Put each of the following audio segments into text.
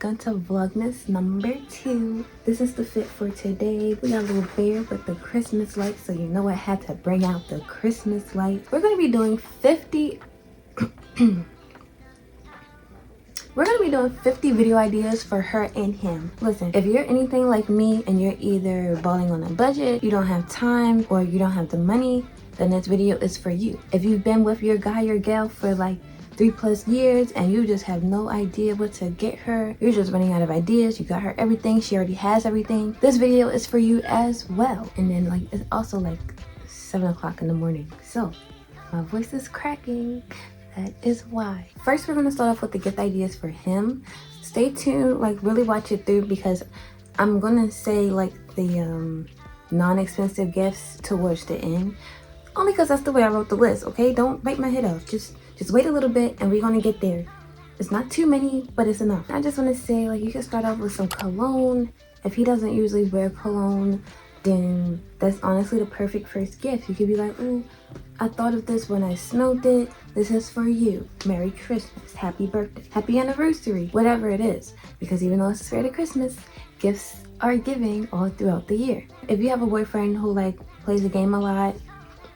welcome to Vlogmas number 2. This is the fit for today. We got a little bear with the Christmas lights, so you know I had to bring out the Christmas lights. We're going to be doing 50 video ideas for her and him. Listen, if you're anything like me and you're either balling on a budget, you don't have time, or you don't have the money, then this video is for you. If you've been with your guy or gal for like 3+ years and you just have no idea what to get her, you're just running out of ideas, you got her everything, she already has everything, this video is for you as well. And then like it's also like 7 o'clock in the morning, so my voice is cracking. That is why. First, we're gonna start off with the gift ideas for him. Stay tuned, like really watch it through, because I'm gonna say like the non-expensive gifts towards the end, only because that's the way I wrote the list. Okay, don't bite my head off. Just wait a little bit and we're gonna get there. It's not too many, but it's enough. I just want to say, like, you can start off with some cologne. If he doesn't usually wear cologne, then that's honestly the perfect first gift. You could be like, ooh, I thought of this when I smelled it. This is for you. Merry Christmas, happy birthday, happy anniversary, whatever it is. Because even though it's the spirit of Christmas, gifts are giving all throughout the year. If you have a boyfriend who like plays a game a lot,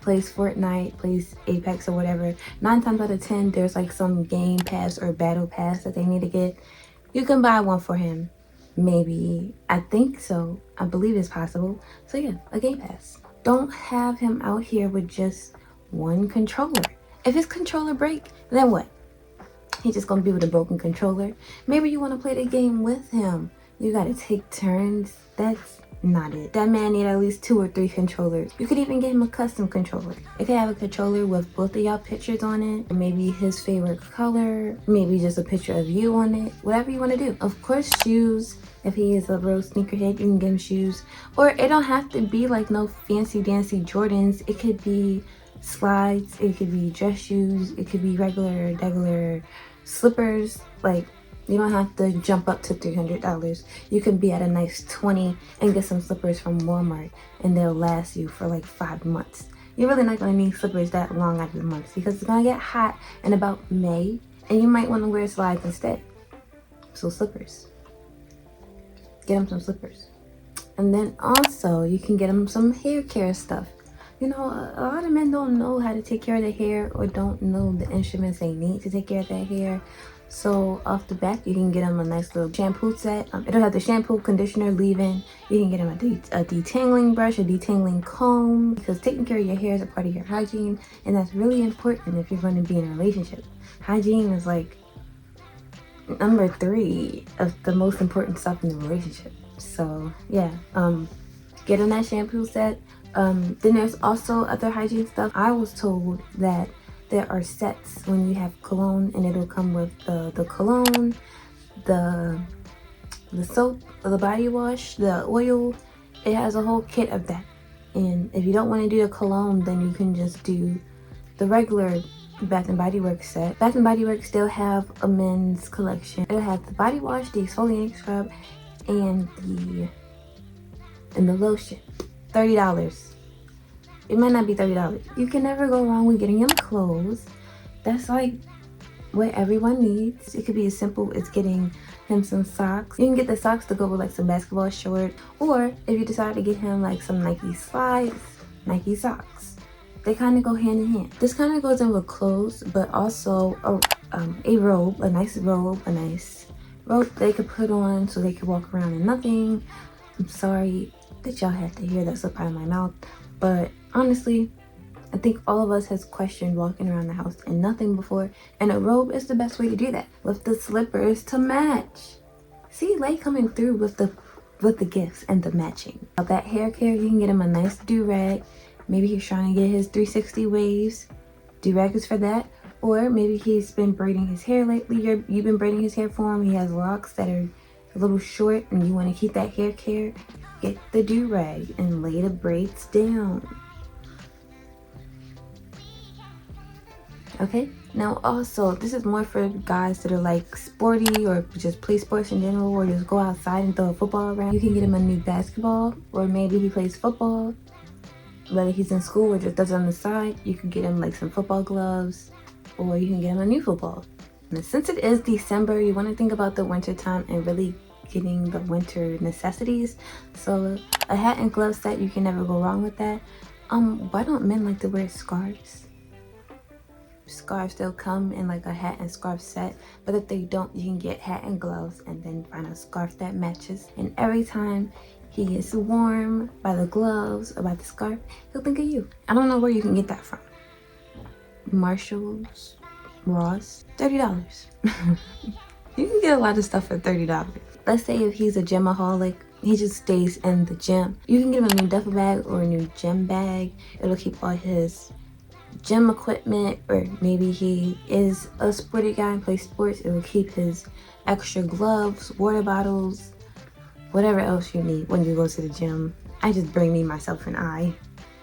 plays Fortnite, plays Apex or whatever, 9 times out of 10 there's like some game pass or battle pass that they need to get. You can buy one for him. Maybe, I think so, I believe it's possible. So yeah, a game pass. Don't have him out here with just one controller. If his controller break, then what? He's just gonna be with a broken controller. Maybe you want to play the game with him. You gotta take turns. That's not it. That man need at least 2 or 3 controllers. You could even get him a custom controller. It could have a controller with both of y'all pictures on it, or maybe his favorite color, maybe just a picture of you on it, whatever you want to do. Of course, shoes. If he is a real sneakerhead, you can get him shoes. Or it don't have to be like no fancy dancy Jordans. It could be slides, it could be dress shoes, it could be regular slippers. Like, you don't have to jump up to $300. You can be at a nice 20 and get some slippers from Walmart, and they'll last you for like 5 months. You're really not going to need slippers that long out of the months, because it's going to get hot in about May and you might want to wear slides instead. So slippers. Get them some slippers. And then also you can get them some hair care stuff. You know, a lot of men don't know how to take care of their hair, or don't know the instruments they need to take care of their hair. So off the bat, you can get them a nice little shampoo set. It'll have the shampoo, conditioner, leave-in. You can get them a detangling brush, a detangling comb, because taking care of your hair is a part of your hygiene, and that's really important if you're going to be in a relationship. Hygiene is like number 3 of the most important stuff in the relationship. So yeah, get them that shampoo set. Then there's also other hygiene stuff. I was told that there are sets when you have cologne, and it'll come with the cologne, the soap, the body wash, the oil. It has a whole kit of that. And if you don't want to do the cologne, then you can just do the regular Bath and Body Works set. Bath and Body Works still have a men's collection. It'll have the body wash, the exfoliating scrub, and the lotion. $30. It might not be $30. You can never go wrong with getting him clothes. That's like what everyone needs. It could be as simple as getting him some socks. You can get the socks to go with like some basketball shorts, or if you decide to get him like some Nike slides, Nike socks. They kind of go hand in hand. This kind of goes in with clothes, but also a robe, a nice robe they could put on so they could walk around in nothing. I'm sorry that y'all had to hear that slip out of my mouth, but honestly, I think all of us has questioned walking around the house in nothing before, and a robe is the best way to do that, with the slippers to match. See, Lay coming through with the gifts and the matching. That hair care, you can get him a nice do-rag. Maybe he's trying to get his 360 waves. Do-rag is for that. Or maybe he's been braiding his hair lately. You've been braiding his hair for him. He has locks that are a little short and you want to keep that hair care. Get the do-rag and lay the braids down. Okay, now also this is more for guys that are like sporty, or just play sports in general, or just go outside and throw a football around. You can get him a new basketball, or maybe he plays football, whether he's in school or just does it on the side. You can get him like some football gloves, or you can get him a new football. Christmas. Since it is December, you want to think about the winter time and really getting the winter necessities. So a hat and glove set, you can never go wrong with that. Why don't men like to wear scarves? Scarves, they'll come in like a hat and scarf set, but if they don't, you can get hat and gloves and then find a scarf that matches. And every time he gets warm by the gloves or by the scarf, he'll think of you. I don't know where you can get that from. Marshalls, Ross, $30. You can get a lot of stuff for $30. Let's say if he's a gymaholic, he just stays in the gym. You can give him a new duffel bag or a new gym bag. It'll keep all his gym equipment, or maybe he is a sporty guy and plays sports. It will keep his extra gloves, water bottles, whatever else you need when you go to the gym. I just bring me, myself, and I.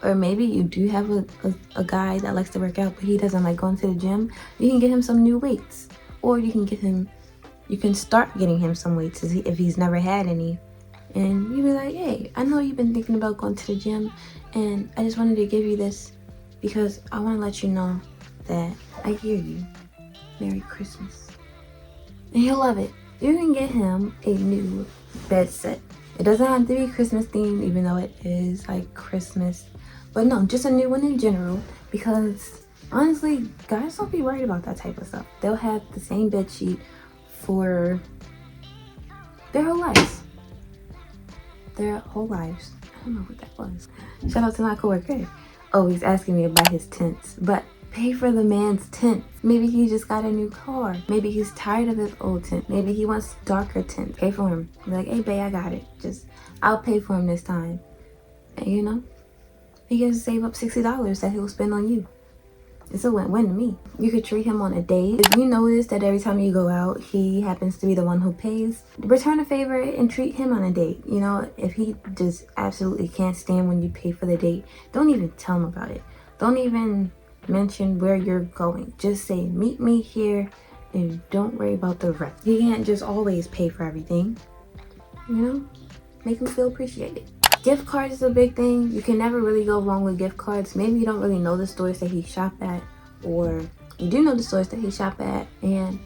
Or maybe you do have a guy that likes to work out, but he doesn't like going to the gym. You can get him some new weights, or you can start getting him some weights if he's never had any. And you be like, hey, I know you've been thinking about going to the gym, and I just wanted to give you this because I want to let you know that I hear you. Merry Christmas. And he'll love it. You can get him a new bed set. It doesn't have to be Christmas themed, even though it is like Christmas. But no, just a new one in general, because honestly, guys don't be worried about that type of stuff. They'll have the same bed sheet for their whole lives. Their whole lives. I don't know what that was. Shout out to my coworker. Oh, he's asking me about his tints. But pay for the man's tint. Maybe he just got a new car. Maybe he's tired of his old tint. Maybe he wants darker tint. Pay for him. Be like, hey, babe, I got it. I'll pay for him this time. And you know, he gets to save up $60 that he'll spend on you. It's a win-win to me. You could treat him on a date. If you notice that every time you go out, he happens to be the one who pays, return a favor and treat him on a date. You know, if he just absolutely can't stand when you pay for the date, don't even tell him about it. Don't even mention where you're going. Just say, meet me here, and don't worry about the rest. He can't just always pay for everything. You know, make him feel appreciated. Gift cards is a big thing. You can never really go wrong with gift cards. Maybe you don't really know the stores that he shop at, or you do know the stores that he shop at, and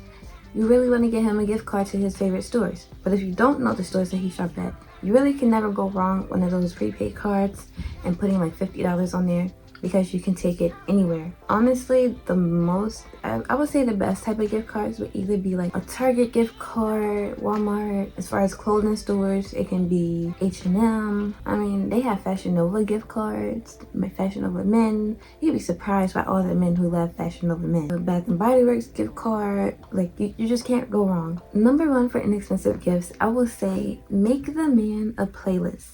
you really want to get him a gift card to his favorite stores. But if you don't know the stores that he shop at, you really can never go wrong with one of those prepaid cards and putting like $50 on there, because you can take it anywhere. Honestly, I would say the best type of gift cards would either be like a Target gift card, Walmart. As far as clothing stores, it can be H&M. I mean, they have Fashion Nova gift cards, Fashion Nova men. You'd be surprised by all the men who love Fashion Nova men. A Bath and Body Works gift card, like you just can't go wrong. Number one for inexpensive gifts, I will say make the man a playlist.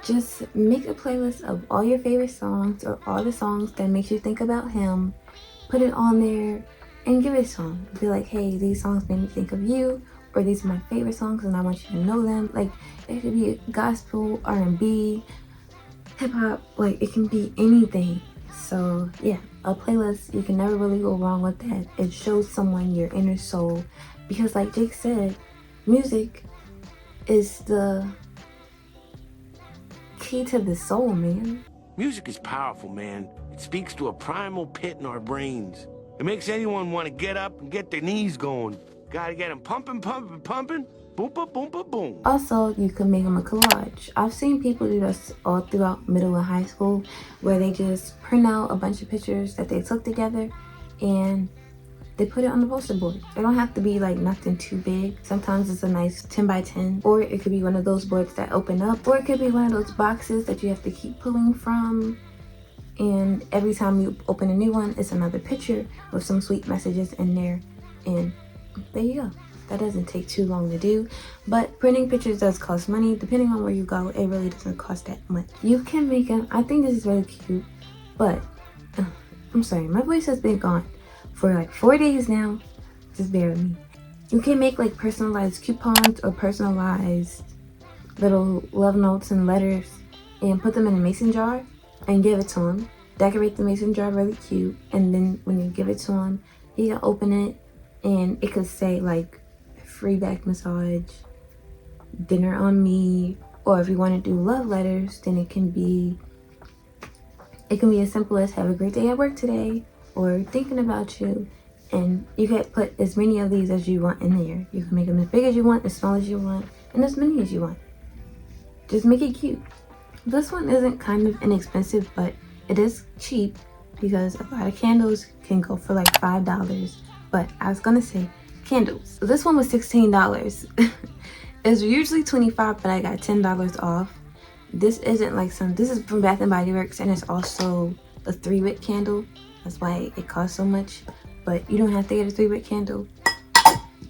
Just make a playlist of all your favorite songs, or all the songs that makes you think about him. Put it on there and give it to him. Be like, hey, these songs made me think of you, or these are my favorite songs and I want you to know them. Like, it could be gospel, R&B, hip-hop, like it can be anything. So yeah, a playlist, you can never really go wrong with that. It shows someone your inner soul, because like Jake said, music is the key to the soul, man. Music is powerful, man. It speaks to a primal pit in our brains. It makes anyone want to get up and get their knees going. Gotta get them pumping, pumping, pumping. Boom, boom, boom, boom, boom. Also, you can make them a collage. I've seen people do this all throughout middle and high school, where they just print out a bunch of pictures that they took together and they put it on the poster board. It don't have to be like nothing too big. Sometimes it's a nice 10 by 10, or it could be one of those boards that open up, or it could be one of those boxes that you have to keep pulling from. And every time you open a new one, it's another picture with some sweet messages in there. And there you go. That doesn't take too long to do. But printing pictures does cost money. Depending on where you go, it really doesn't cost that much. You can make them. I think this is really cute, but I'm sorry, my voice has been gone for like 4 days now. Just bear with me. You can make like personalized coupons or personalized little love notes and letters, and put them in a mason jar and give it to him. Decorate the mason jar really cute, and then when you give it to him, he can open it and it could say like free back massage, dinner on me. Or if you want to do love letters, then it can be as simple as have a great day at work today, or thinking about you. And you can put as many of these as you want in there. You can make them as big as you want, as small as you want, and as many as you want. Just make it cute. This one isn't kind of inexpensive, but it is cheap because a lot of candles can go for like $5. But I was gonna say candles. This one was $16. It's usually $25, but I got $10 off. This isn't like this is from Bath and Body Works, and it's also a 3-wick candle. That's why it costs so much. But you don't have to get a 3-wick candle.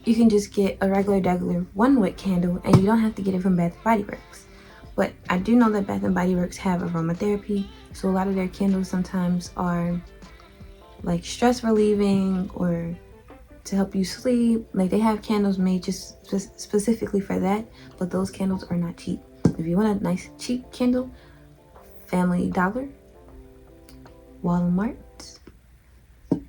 You can just get a regular 1-wick candle, and you don't have to get it from Bath and Body Works. But I do know that Bath and Body Works have aromatherapy, so a lot of their candles sometimes are like stress relieving or to help you sleep. Like they have candles made just specifically for that, but those candles are not cheap. If you want a nice cheap candle, Family Dollar, Walmart,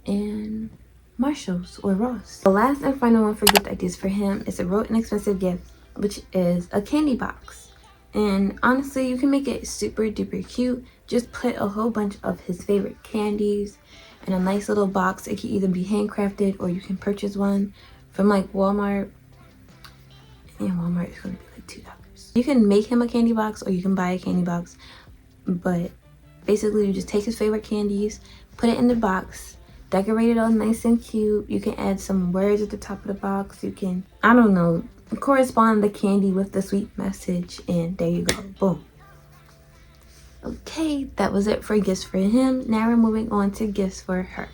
and Marshalls or Ross. The last and final one for gift ideas for him is a real inexpensive gift, which is a candy box. And honestly, you can make it super duper cute. Just put a whole bunch of his favorite candies in a nice little box. It can either be handcrafted or you can purchase one from like Walmart. And Walmart is going to be like $2. You can make him a candy box or you can buy a candy box. But basically you just take his favorite candies, put it in the box, decorate it all nice and cute. You can add some words at the top of the box. You can, I don't know, correspond the candy with the sweet message, and there you go. Boom. Okay, that was it for gifts for him. Now we're moving on to gifts for her.